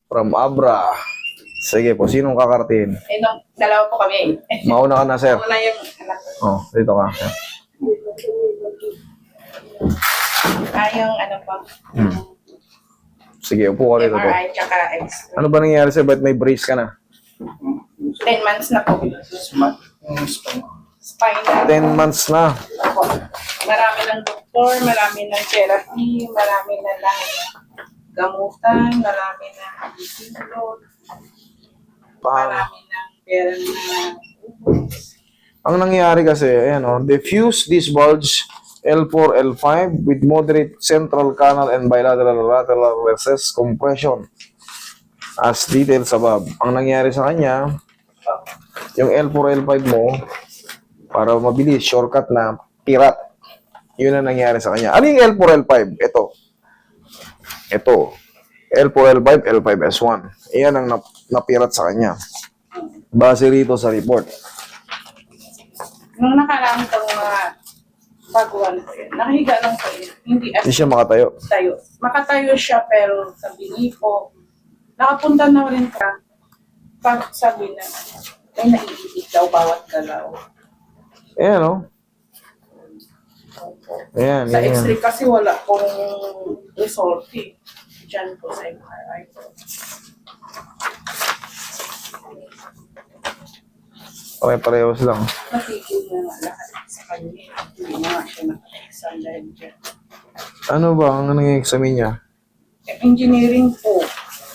From Abra. Sige po, sinong kakarating? Eh, dalawa po kami. Mauna ka na, sir. Una yung anak ko. Oh, dito ka. Yung ano pa. Sige, upo ka dito po. MRI tsaka X. Ano ba nangyari sir? Ba't may brace ka na? 10 months na po. Spinal. 10 months na. Opo. Marami ng doktor, marami ng therapy, marami na lang gamutan, marami na load, marami ng pera na Ang nangyari kasi, ayan o, diffuse disc bulge L4, L5 with moderate central canal and bilateral lateral recess compression as detailed above. Ang nangyari sa kanya, yung L4, L5 mo, para mabilis, shortcut na, pirat. Yun ang nangyari sa kanya. Ano yung L4, L5? Ito. L4, L5, L5S1. Iyan ang napirat sa kanya. Base rito sa report. nung nakaraan itong mga baguhan ko yun, nakahiga lang ko yun. Hindi Hindi siya makatayo. tayo. Makatayo siya pero sabi po, nakapunta na rin ka. Pag sabi na, may naiibig daw bawat galaw. Ayan o. Ayan, Sa ayan. X-ray kasi wala pong result eh. Diyan po sa MRI po. Pare-parehos lang. Natigil na nga lahat sa kanya. Hindi na nga siya naka-exam dahil dyan. Ano ba ang nang-examine niya? Engineering po.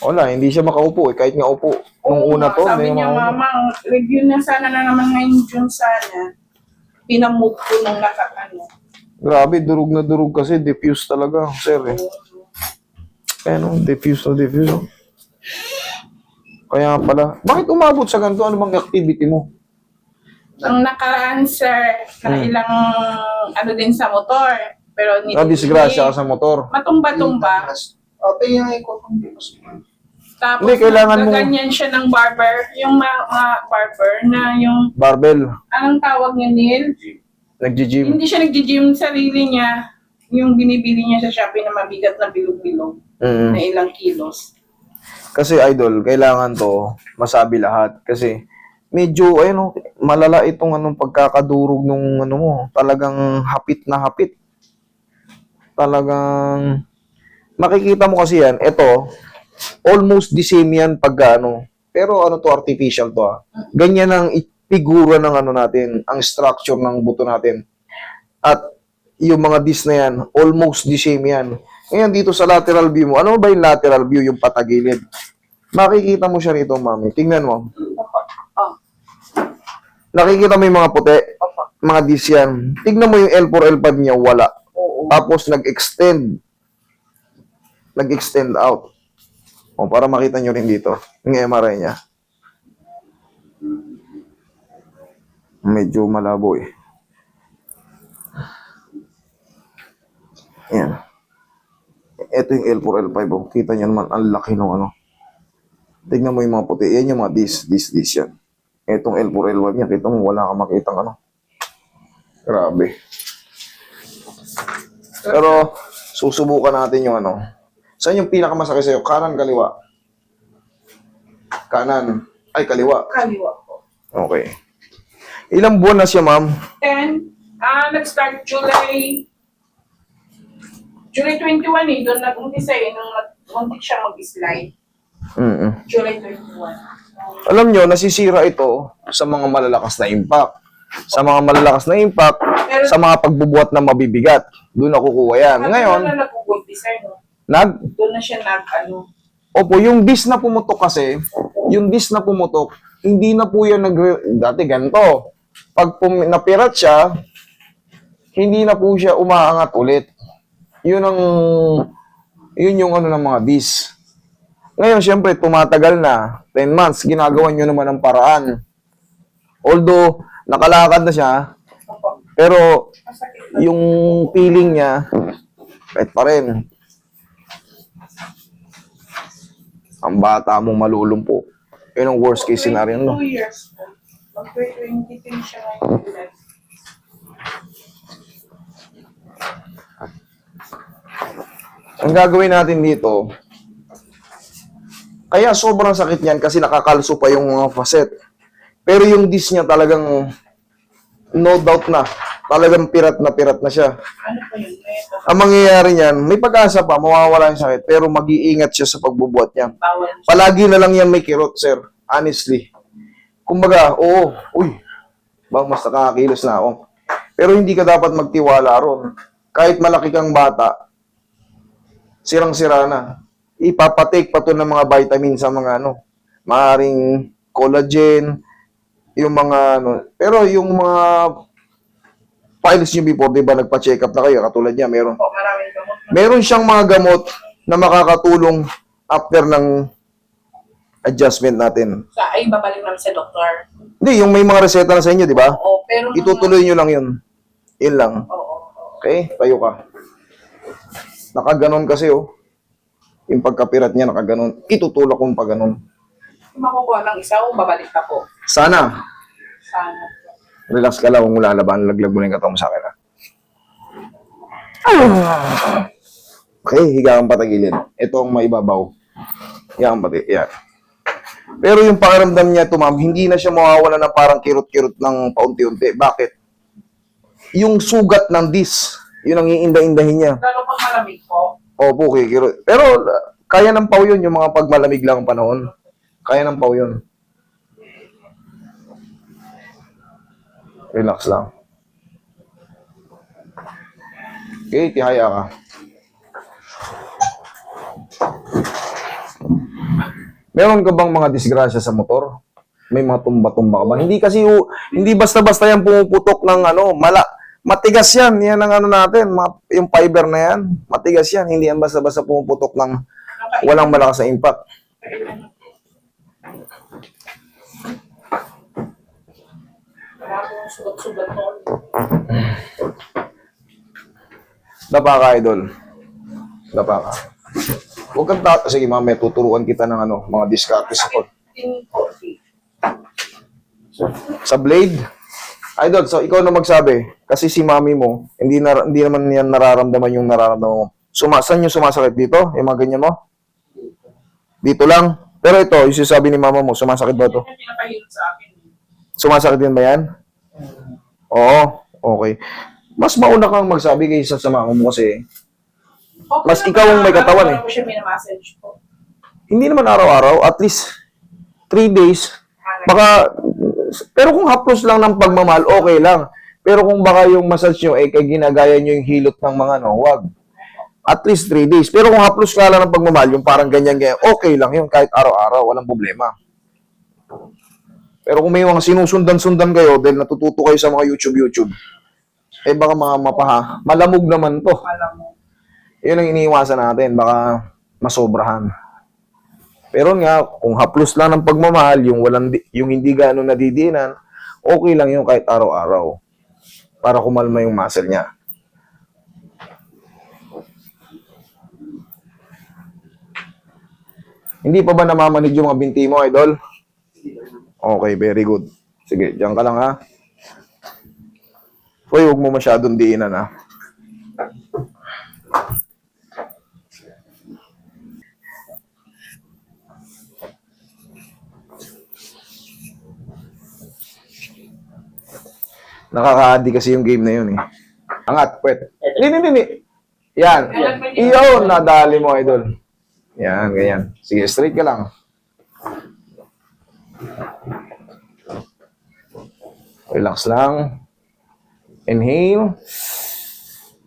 Wala, hindi siya makaupo eh. Kahit nga upo. Nung Oo una nga, to, sabi hindi niya, makaupo. mama, review na sana na naman ngayon June sana. Pinamove ko nung nakakano. Grabe, durug na durug kasi. Diffuse talaga, sir eh. Ano, diffuse na diffuse. Oh. Kaya pala. Bakit umabot sa ganito? Ano bang activity mo? Ang nakaraan, sir, na ilang ano din sa motor. Pero Disgrasya ka sa motor. matumba-tumba. Ate, yung ikot kong dipos. Tapos Hindi, kailangan mo- ganyan siya ng barber. Yung mga barber na yung, Barbell. anong tawag niya, Neil? Nag-gym. Hindi siya nag-gym sarili niya. Yung binibili niya sa Shopee na mabigat na bilog-bilog na ilang kilos. Kasi idol, kailangan to masabi lahat. Kasi medyo, ayun, malala itong anong pagkakadurog nung ano mo. Talagang hapit na hapit. Talagang, makikita mo kasi yan, ito, almost the same yan pag ano. Pero ano to, artificial to Ganyan ang figura ng ano natin, ang structure ng buto natin. At yung mga disc na yan, almost the same yan. Ngayon dito sa lateral view mo, ano ba yung lateral view, yung patagilid? Makikita mo siya rito, mami. Tingnan mo. Oh, Nakikita mo yung mga puti, mga disc yan. Tingnan mo yung L4, L5 niya, wala. oo. Tapos nag-extend. Nag-extend out. O, para makita nyo rin dito, yung MRI niya. Medyo malabo eh. Ayan. Ito yung L4, L5. Oh. Kita nyo naman, ang laki ng ano. Tignan mo yung mga puti. Yan yung mga dis yan. Itong L4, L5 niya, kita mo, wala kang makitang ano. Grabe. Pero, susubukan natin yung ano. Saan yung pinakamasakit sa'yo? Kanan, kaliwa? Kanan. Ay, kaliwa. Kaliwa po. Okay. Ilang buwan na siya, ma'am? 10, nag-start July 21 eh, doon nag-umpisa eh, nung nag-umpisa siya mag-slide. July 21. Alam nyo, nasisira ito sa mga malalakas na impact. Sa mga malalakas na impact, Pero- sa mga pagbubuhat na mabibigat. Doon nakukuha yan. Ngayon, Doon na nag-umpisa, no? Doon na siya Opo, yung disc na pumutok kasi, yung disc na pumutok, hindi na po yan dati ganito. Pag napirat siya, hindi na po siya umaangat ulit. Yun yung ano ng mga disc. Ngayon, syempre, tumatagal na. 10 months, ginagawa nyo naman ng paraan. Although, nakalakad na siya, pero yung feeling niya, kahit pa rin. Ang bata mong malulumpo. Yun ang worst case scenario, no? 2 years po. Mag-23 siya ngayon. Ang gagawin natin dito, Kaya sobrang sakit niyan kasi nakakalso pa yung mga facet. Pero yung disc niya talagang no doubt na. Talagang pirat na siya. Ano po yun? Ang mangyayari niyan, may pag-asa pa, mawawala yung sakit, pero mag-iingat siya sa pagbubuhat niya. Bawal siya. Palagi na lang yan may kirot, sir. Honestly. Kumbaga, oo, uy, bang mas nakakakilos na ako. Pero hindi ka dapat magtiwala ron. Kahit malaki kang bata, sirang-sira na. Ipapatake pa to ng mga vitamin sa mga maaring collagen, yung mga pero yung mga files niyo before, di ba nagpa-check up na kayo, katulad niya, meron. Po, maraming gamot. Meron siyang mga gamot na makakatulong after ng adjustment natin. Ay, babalik namin sa doktor. Hindi, yung may mga reseta na sa inyo, di ba? Oo, pero... Itutuloy nyo lang yun. Yun lang. Oo. Okay? Tayo ka. Nakaganon kasi, oh. Yung pagkapirat niya, nakaganon. Itutulak kong pag ganon. Kung makukuha ng isa, babalik ka po. Sana. Sana. Relax ka lang, huwag mo lalaban. Laglag mo na yung katawan mo sa akin, ha? Okay, higa kang patagilid. Ito ang maibabaw. Higa kang patagilid. Yan. Pero yung pakiramdam niya ito, ma'am, hindi na siya mawawala na parang kirot-kirot ng paunti-unti. Bakit? Yung sugat ng disc, yun ang iinda-indahin niya. Lalo pag malamig po. Opo, kikirot. Pero kaya ng paw yun, yung mga pagmalamig lang ang panahon. Kaya ng paw yun. Relax lang. Okay, tihaya ka. Meron ka bang mga disgrasya sa motor? May mga tumba-tumba ka ba? Hindi kasi, hindi basta-basta yan pumuputok ng matigas yan. Yan ang natin, yung fiber na yan. Matigas yan. Hindi yan basta-basta pumuputok ng walang malakas na impact. Wala akong sugat-sugat noon. Dapa ka, idol. Dapa ka. Huwag kang sige, mamaya tuturuan kita ng mga diskarte sa Sakit din po. sa blade. Idol, so ikaw na magsabi. Kasi si mami mo, hindi naman yan nararamdaman yung nararamdaman mo. Saan yung sumasakit dito? Yung mga ganyan mo? Dito lang? Pero ito, yung sinasabi ni mama mo, sumasakit ba ito? Yung pinapahilot sa akin. Sumasakit din ba yan? Oo, okay. Mas mauna kang magsabi kaysa sa mama mo kasi Okay mas naman, ikaw ang may katawan eh. araw-araw ko siya minamassage po. Hindi naman araw-araw, at least 3 days. Baka, pero kung haplos lang ng pagmamahal, okay lang. Pero kung baka yung massage nyo, kaya ginagaya nyo yung hilot ng mga wag. At least 3 days. Pero kung haplos ka lang ng pagmamahal, yung parang ganyan-ganyan, okay lang yun, kahit araw-araw, walang problema. Pero kung may mga sinusundan-sundan kayo, dahil natututo kayo sa mga YouTube, eh baka mga malamog naman to. Alam mo. Yun ang iniiwasan natin, baka masobrahan. Pero nga, kung haplos lang ng pagmamahal, yung hindi gaano nadidiinan, okay lang yun kahit araw-araw. Para kumalma yung muscle niya. Hindi pa ba namamanid yung mga binti mo, idol? Okay, very good. Sige, diyan ka lang ha. Uy, huwag mo masyadong diinan ha. Nakaka-addi kasi yung game na yun eh. Angat, pwet. Hindi. Yan. Iyon, nadali mo, idol. Yan, ganyan. Sige, straight ka lang. Relax lang. Inhale.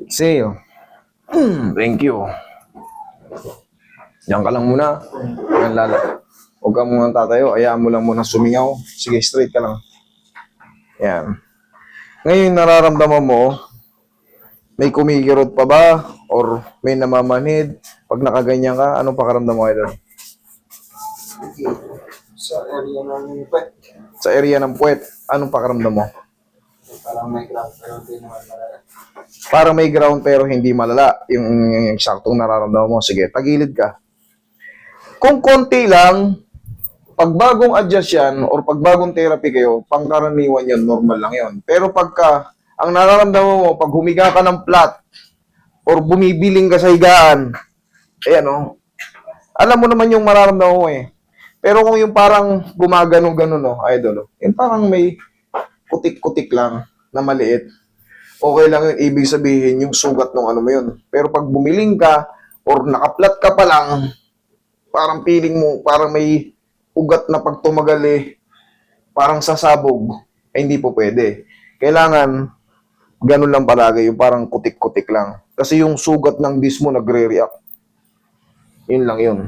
Exhale. Thank you. Diyan ka lang muna. Yan, huwag ka muna tatayo. Hayaan mo lang muna sumingaw. Sige, straight ka lang. Yan. Ngayon, nararamdaman mo, may kumikirot pa ba? Or may namamanhid? Pag nakaganyan ka, anong pakaramdam mo, idol? Sa area ng pwet. Sa area ng puwet, anong pakaramdam mo? Parang may crack pero hindi naman malala. Parang may ground pero hindi malala. Yung eksaktong nararamdaman mo. Sige, tagilid ka. Kung konti lang, pag bagong adjust yan, or pag bagong therapy kayo, pangkaraniwan yun, normal lang yun. Pero pagka, ang nararamdaman mo, pag humiga ka ng flat, or bumibiling ka sa higaan, ayan o, alam mo naman yung mararamdaman mo eh. Pero kung yung parang gumagano-gano, no, idol, no, yung parang may kutik-kutik lang na maliit, okay lang yun. Ibig sabihin, yung sugat ng ano mo yun. Pero pag bumiling ka, or nakaplat ka pa lang, parang feeling mo, parang may ugat na pag tumagal parang sasabog, hindi po pwede. Kailangan, ganun lang palagi, yung parang kutik-kutik lang. Kasi yung sugat ng disc mo nagre-react. Yun lang yun.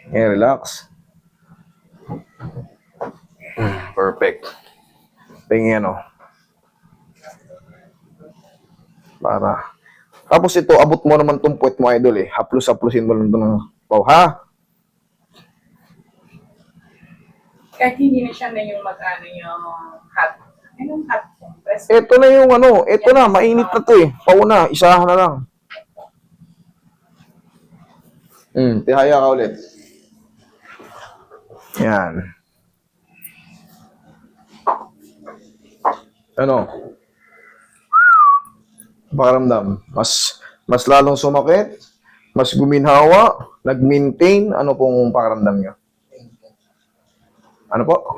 Relax. Perfect. Tingin ano. Para. Tapos ito, abot mo naman tong puwet mo, idol Haplos-haplosin mo lang ito ng pau, ha? Kahit hindi na siya na yung mag-ano yung hot. Anong hot? Press. Ito na yung ano, ito na, mainit na to Pau na, isahan na lang. Tihaya ka ulit. Yan. Ano? Pakiramdam. Mas lalong sumakit, mas guminhawa, nag-maintain, ano pong pakiramdam nyo? Ano po?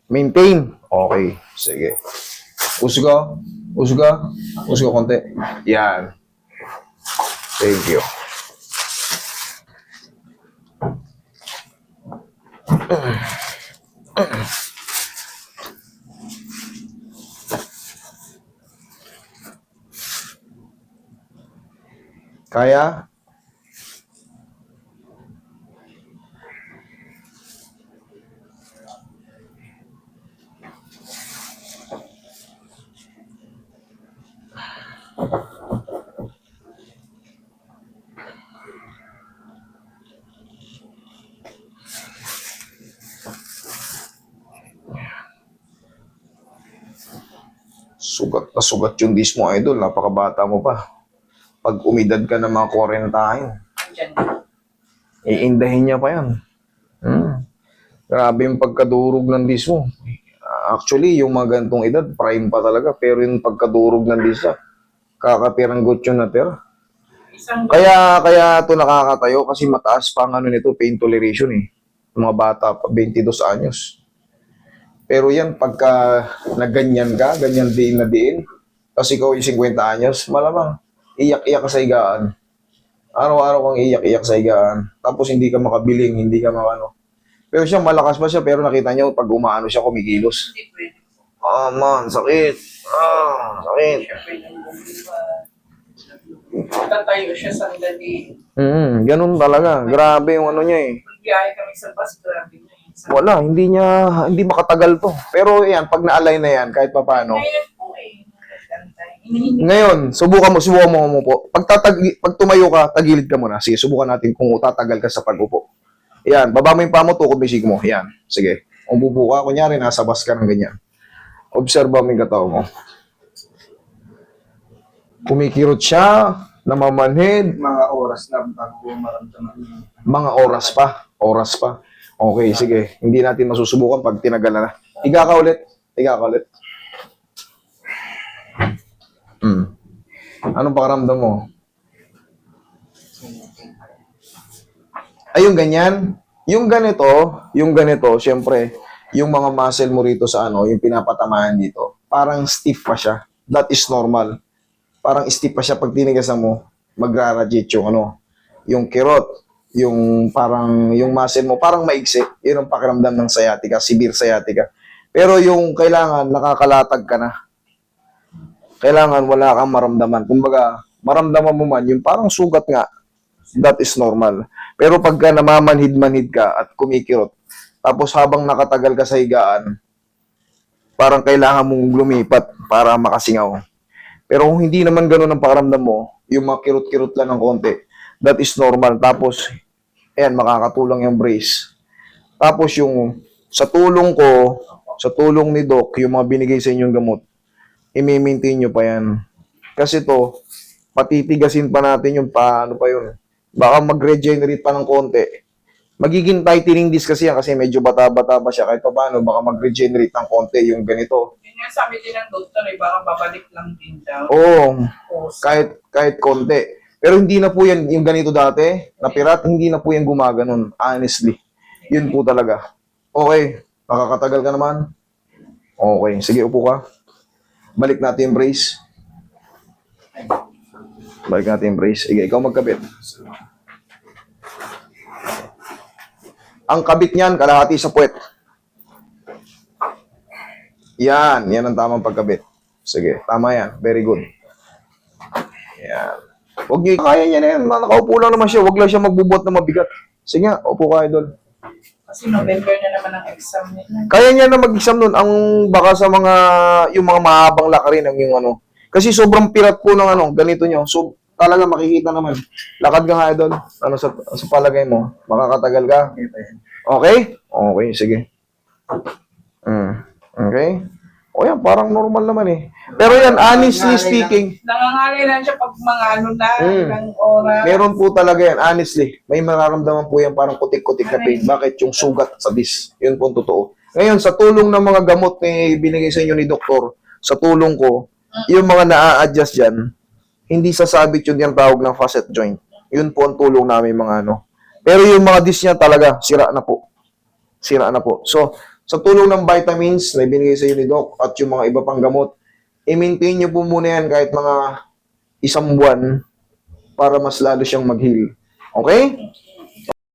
Maintain. Okay, sige. Usga, usga, usga konti. Yan. Thank you. Kaya? Sugat na sugat yung disc mo, idol. Napakabata mo pa. Pag umidad ka ng mga 40 tayo, Andyan. iindahin niya pa yan. Grabe yung pagkadurog ng disc mo. Actually, yung mga ganitong edad, prime pa talaga. Pero yung pagkadurog ng disc, kakapiranggot yun na tira. Isang Kaya ito nakakatayo kasi mataas pa ang ano nito, pain toleration Mga bata pa, 22 anyos. Pero yan, pagka nagganyan ka, ganyan din na din, kasi ikaw yung 50 anyos, malamang, iyak-iyak ka sa higaan. Araw-araw kang iyak-iyak sa higaan. Tapos hindi ka makabiling, hindi ka makano. Pero siya, malakas pa siya, pero nakita niyo, pag umaano siya, kumikilos. hindi pwede. Man, sakit. Sakit. Siya pwede bumili. Tatayo siya sandali. Ganun talaga. Grabe yung ano niya Magbiyahe kami sa bus, grabe na yun. Wala, hindi makatagal to. Pero yan, pag na-align na yan, kahit pa paano. Ngayon po nagkantay. Hinihingi. Ngayon, subukan mo po. Pag tumayo ka, tagilid ka muna. Sige, subukan natin kung tatagal ka sa pag-upo. Yan, baba mo yung paa mo, tukod bisig mo. Yan, sige. Umupo ka, kunyari, nasa bus ka ng ganyan. Obserba mo yung katawan mo. Kumikirot siya, namamanhid, Mga oras lang bago maramdaman yung mga oras pa. Oras pa. Okay, sige. Hindi natin masusubukan pag tinagal na. Higa ka ulit. Anong pakiramdam mo? Ay, yung ganyan. Yung ganito, syempre, yung mga muscle mo rito sa yung pinapatamaan dito, parang stiff pa siya. That is normal. Parang stiff pa siya pag tinigasan mo, magra-radiate yung kirot, yung parang, yung muscle mo, parang maigsi. Yun ang pakiramdam ng sciatica, severe sciatica. Pero yung kailangan, nakakalatag ka na. Kailangan wala kang maramdaman. Kumbaga, maramdaman mo man, yung parang sugat nga, that is normal. Pero pagka namamanhid-manhid ka at kumikirot, tapos habang nakatagal ka sa higaan, parang kailangan mong lumipat para makasingaw. Pero kung hindi naman ganun ang pakiramdam mo, yung makirot-kirot lang ng konti, that is normal. Tapos, ayan, makakatulong yung brace. Tapos yung, sa tulong ko, sa tulong ni Doc, yung mga binigay sa inyong gamot, i-maintain nyo pa yan. Kasi to, patitigasin pa natin yung paano pa yun. Baka mag-regenerate pa ng konti. Magiging tightening disc kasi yan kasi medyo bata-bata pa siya. Kahit pa paano, baka mag-regenerate ng konti yung ganito. Yun nga sabi din ng doktor, baka babalik lang din daw. Oo, kahit konti. Pero hindi na po yan, yung ganito dati, na pirat, hindi na po yan gumaganon, honestly. Yun po talaga. Okay, nakakatagal ka naman. Okay, sige, upo ka. Balik natin yung brace. Balik natin yung brace. Sige, ikaw magkabit. Ang kabit niyan, kalahati sa puwet. Yan ang tamang pagkabit. Sige, tama yan. Very good. Yan. Huwag niyo, kaya niya na yan. Nakaupo lang naman siya. Huwag lang siya magbubuhat na mabigat. Sige nga, upo ka, idol. Kasi November na naman ang exam nila. Kaya niya na mag-exam nun. Ang baka sa mga, yung mga mahabang lakarin, ang yung ano. Kasi sobrang pirat po ng ano, ganito nyo. So, talaga makikita naman. Lakad ka nga, idol. Ano sa palagay mo? Makakatagal ka? Okay? Okay, sige. Okay? O yan, parang normal naman eh. Pero yan, honestly speaking, Nangangalay lang siya pag mga ano na, ilang oras. meron po talaga yan, honestly. May mararamdaman po yan parang kutik-kutik na pain. Bakit? Yung sugat sa dis. Yun po ang totoo. Ngayon, sa tulong ng mga gamot na binigay sa inyo ni doktor, sa tulong ko, yung mga na-a-adjust dyan, hindi sasabit yun yung tawag ng facet joint. Yun po ang tulong namin mga ano. Pero yung mga dis niya talaga, sira na po. Sira na po. So, sa tulong ng vitamins na binigay sa inyo ni Doc at yung mga iba pang gamot, i-maintain nyo po muna yan kahit mga 1 buwan para mas lalo siyang mag-heal. Okay?